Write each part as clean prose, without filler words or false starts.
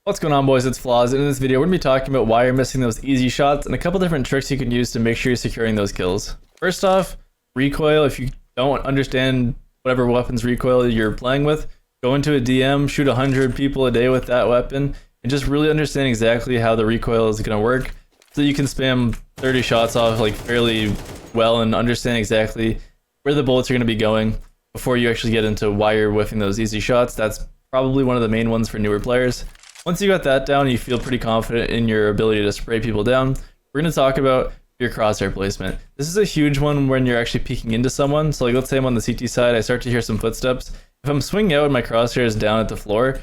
What's going on, boys? It's Flaws, and in this video we're going to be talking about why you're missing those easy shots and a couple different tricks you can use to make sure you're securing those kills. First off, recoil. If you don't understand whatever weapon's recoil you're playing with, go into a DM, shoot 100 people a day with that weapon, and just really understand exactly how the recoil is going to work so you can spam 30 shots off like fairly well and understand exactly where the bullets are going to be going before you actually get into why you're whiffing those easy shots. That's probably one of the main ones for newer players. Once you got that down, you feel pretty confident in your ability to spray people down. We're going to talk about your crosshair placement. This is a huge one when you're actually peeking into someone. So like, let's say I'm on the CT side, I start to hear some footsteps. If I'm swinging out and my crosshair is down at the floor,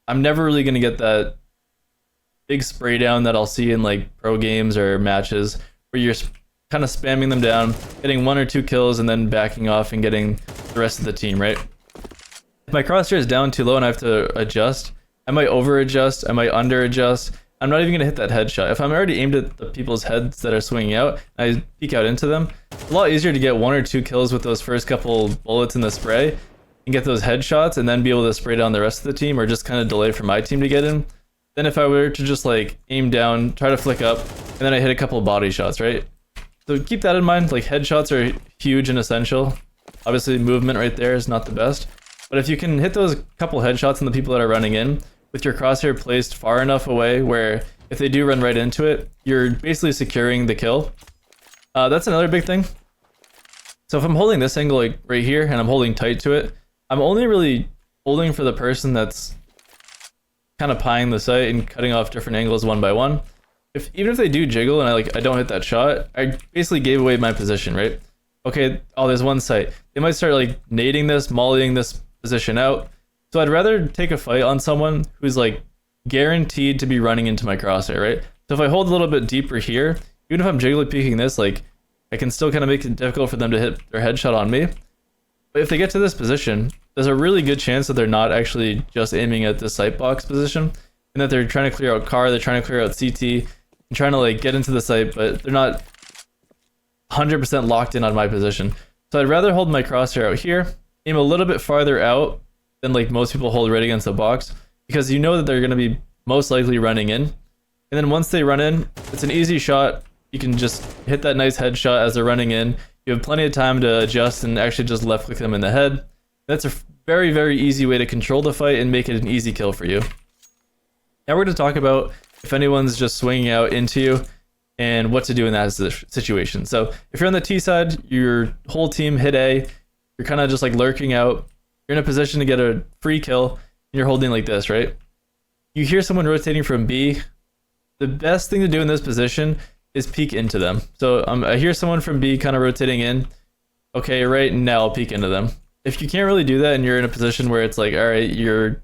I'm never really going to get that big spray down that I'll see in like pro games or matches where you're kind of spamming them down, getting 1 or 2 kills and then backing off and getting the rest of the team, right? If my crosshair is down too low and I have to adjust, I might over adjust, I might under adjust. I'm not even going to hit that headshot. If I'm already aimed at the people's heads that are swinging out, I peek out into them, it's a lot easier to get 1 or 2 kills with those first couple bullets in the spray and get those headshots and then be able to spray down the rest of the team, or just kind of delay for my team to get in. Then if I were to just like aim down, try to flick up, and then I hit a couple of body shots, right? So keep that in mind. Like, headshots are huge and essential. Obviously movement right there is not the best, but if you can hit those couple headshots on the people that are running in with your crosshair placed far enough away where if they do run right into it, you're basically securing the kill. That's another big thing. So if I'm holding this angle like right here and I'm holding tight to it, I'm only really holding for the person that's kind of pieing the sight and cutting off different angles one by one. Even if they do jiggle and I don't hit that shot, I basically gave away my position, right? Okay, oh, there's one sight. They might start like nading this, mollying this position out. So I'd rather take a fight on someone who's like guaranteed to be running into my crosshair, right? So if I hold a little bit deeper here, even if I'm jiggly peeking this, like I can still kind of make it difficult for them to hit their headshot on me. But if they get to this position, there's a really good chance that they're not actually just aiming at the sight box position and that they're trying to clear out car, they're trying to clear out CT, and trying to like get into the sight, but they're not 100% locked in on my position. So I'd rather hold my crosshair out here, aim a little bit farther out than like most people hold right against the box, because you know that they're going to be most likely running in. And then once they run in, it's an easy shot. You can just hit that nice headshot as they're running in. You have plenty of time to adjust and actually just left click them in the head. That's a very, very easy way to control the fight and make it an easy kill for you. Now we're going to talk about if anyone's just swinging out into you and what to do in that situation. So if you're on the T side, your whole team hit A, you're kind of just like lurking out, you're in a position to get a free kill, and you're holding like this, right? You hear someone rotating from B. The best thing to do in this position is peek into them. So I hear someone from B kind of rotating in. Okay, right, now I'll peek into them. If you can't really do that and you're in a position where it's like, all right, you're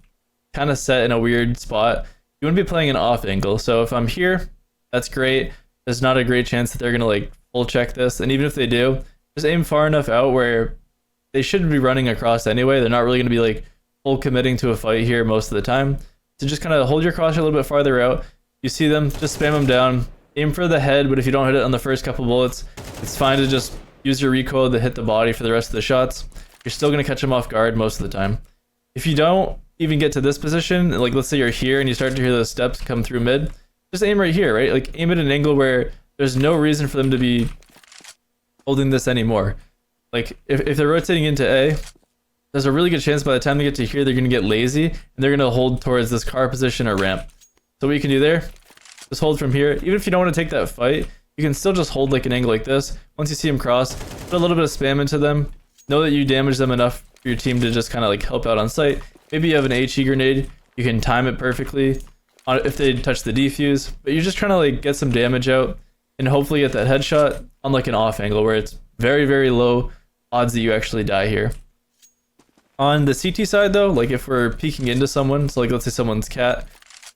kind of set in a weird spot, you want to be playing an off angle. So if I'm here, that's great. There's not a great chance that they're going to like full check this. And even if they do, just aim far enough out where they should be running across anyway. They're not really going to be like full committing to a fight here most of the time. So just kind of hold your crosshair a little bit farther out. You see them, just spam them down. Aim for the head, but if you don't hit it on the first couple bullets, it's fine to just use your recoil to hit the body for the rest of the shots. You're still going to catch them off guard most of the time. If you don't even get to this position, like let's say you're here and you start to hear those steps come through mid, just aim right here, right? Like aim at an angle where there's no reason for them to be holding this anymore. Like if they're rotating into A, there's a really good chance by the time they get to here, they're going to get lazy and they're going to hold towards this car position or ramp. So what you can do there, just hold from here. Even if you don't want to take that fight, you can still just hold like an angle like this. Once you see them cross, put a little bit of spam into them. Know that you damage them enough for your team to just kind of like help out on sight. Maybe you have an HE grenade. You can time it perfectly if they touch the defuse. But you're just trying to like get some damage out and hopefully get that headshot on like an off angle where it's very, very low odds that you actually die here. On the CT side though, like if we're peeking into someone, so like let's say someone's cat,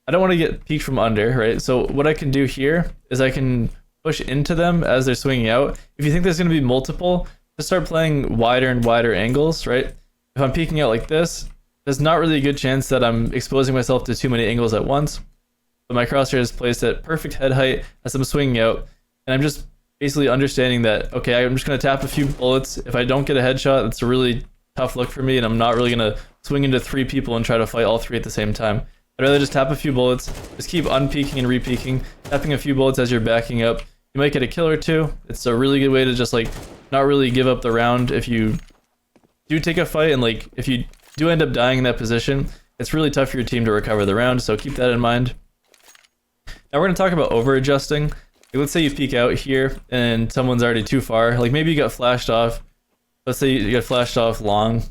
I don't want to get peeked from under, right? So what I can do here is I can push into them as they're swinging out. If you think there's going to be multiple, just start playing wider and wider angles, right? If I'm peeking out like this, there's not really a good chance that I'm exposing myself to too many angles at once. But my crosshair is placed at perfect head height as I'm swinging out, and I'm just basically understanding that, okay, I'm just going to tap a few bullets. If I don't get a headshot, it's a really tough look for me, and I'm not really going to swing into 3 people and try to fight all 3 at the same time. I'd rather just tap a few bullets, just keep unpeaking and repeaking, tapping a few bullets as you're backing up. You might get a kill or two. It's a really good way to just like not really give up the round if you do take a fight, and like if you do end up dying in that position, it's really tough for your team to recover the round, so keep that in mind. Now we're going to talk about over adjusting. Like, let's say you peek out here and someone's already too far. Like maybe you got flashed off. Let's say you get flashed off long.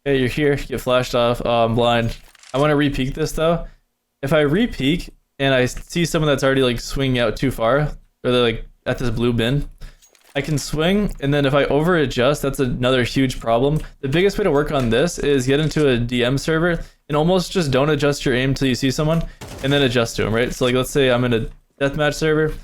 Okay, you're here, you get flashed off. Oh, I'm blind. I want to re-peek this though. If I re-peek and I see someone that's already like swinging out too far, or they're like at this blue bin, I can swing, and then if I over adjust, that's another huge problem. The biggest way to work on this is get into a DM server and almost just don't adjust your aim until you see someone, and then adjust to them, right? So like let's say I'm in a deathmatch server.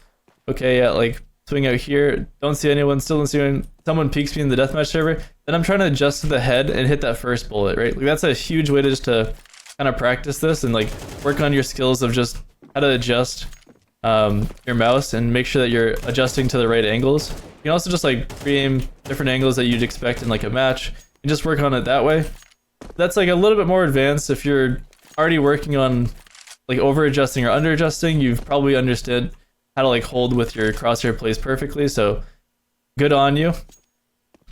Okay, yeah, like swing out here, don't see anyone, still don't see anyone. Someone peeks me in the deathmatch server, then I'm trying to adjust to the head and hit that first bullet, right? Like that's a huge way to just to kind of practice this and like work on your skills of just how to adjust your mouse and make sure that you're adjusting to the right angles. You can also just like pre-aim different angles that you'd expect in like a match and just work on it that way. That's like a little bit more advanced. If you're already working on like over adjusting or under adjusting, you've probably understood how to like hold with your crosshair plays perfectly, so good on you.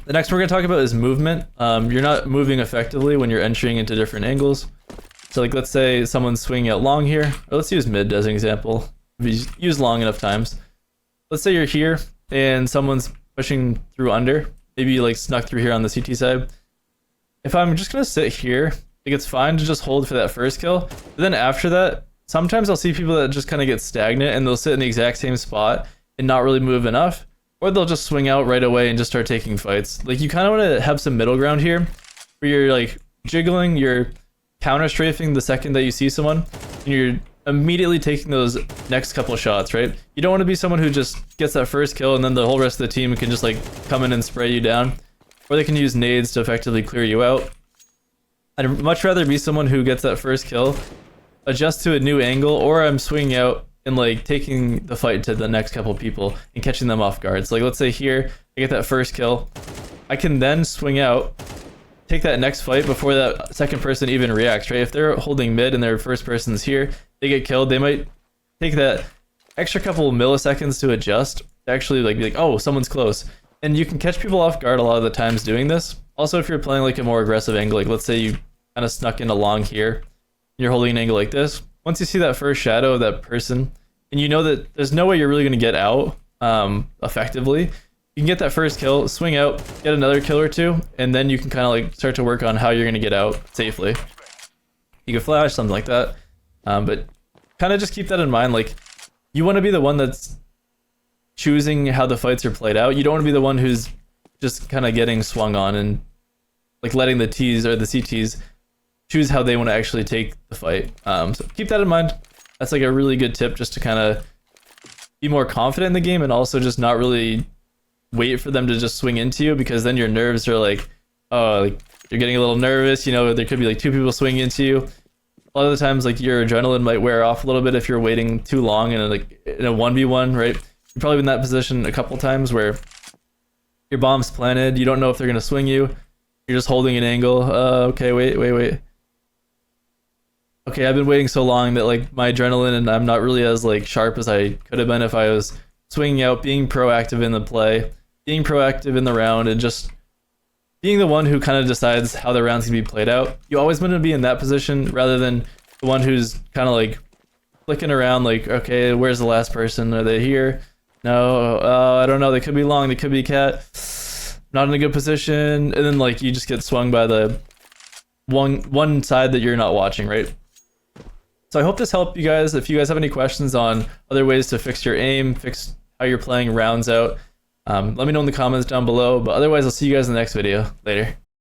The next we're going to talk about is movement. You're not moving effectively when you're entering into different angles. So like let's say someone's swinging out long here, or let's use mid as an example. If you use long enough times. Let's say you're here and someone's pushing through under. Maybe you like snuck through here on the CT side. If I'm just gonna sit here, like it's fine to just hold for that first kill. But then after that, sometimes I'll see people that just kind of get stagnant and they'll sit in the exact same spot and not really move enough. Or they'll just swing out right away and just start taking fights. Like you kind of want to have some middle ground here where you're like jiggling, you're counter strafing the second that you see someone, and you're immediately taking those next couple of shots, right? You don't want to be someone who just gets that first kill and then the whole rest of the team can just like come in and spray you down, or they can use nades to effectively clear you out. I'd much rather be someone who gets that first kill, adjust to a new angle, or I'm swinging out and like taking the fight to the next couple of people and catching them off guard. So like let's say here I get that first kill, I can then swing out, take that next fight before that second person even reacts, right? If they're holding mid and their first person's here, they get killed, they might take that extra couple of milliseconds to adjust to actually like be like, oh, someone's close. And you can catch people off guard a lot of the times doing this. Also, if you're playing like a more aggressive angle, like let's say you kind of snuck in along here, and you're holding an angle like this, once you see that first shadow of that person, and you know that there's no way you're really gonna get out effectively, you can get that first kill, swing out, get another kill or two, and then you can kind of like start to work on how you're gonna get out safely. You can flash, something like that, but kind of just keep that in mind. Like you want to be the one that's choosing how the fights are played out. You don't want to be the one who's just kind of getting swung on and like letting the T's or the CTs choose how they want to actually take the fight. So keep that in mind. That's like a really good tip just to kind of be more confident in the game and also just not really wait for them to just swing into you, because then your nerves are like, oh, like you're getting a little nervous, you know, there could be like two people swinging into you. A lot of the times like your adrenaline might wear off a little bit if you're waiting too long in a 1v1, right? You've probably been in that position a couple times where your bomb's planted, you don't know if they're going to swing you, you're just holding an angle. Okay, wait. Okay, I've been waiting so long that like my adrenaline and I'm not really as like sharp as I could have been if I was swinging out, being proactive in the play, being proactive in the round, and just being the one who kind of decides how the round's gonna be played out. You always want to be in that position rather than the one who's kind of like flicking around like, okay, where's the last person? Are they here? No, I don't know. They could be long, they could be cat. Not in a good position. And then like you just get swung by the one side that you're not watching, right? So I hope this helped you guys. If you guys have any questions on other ways to fix your aim, fix how you're playing rounds out, let me know in the comments down below. But otherwise, I'll see you guys in the next video. Later.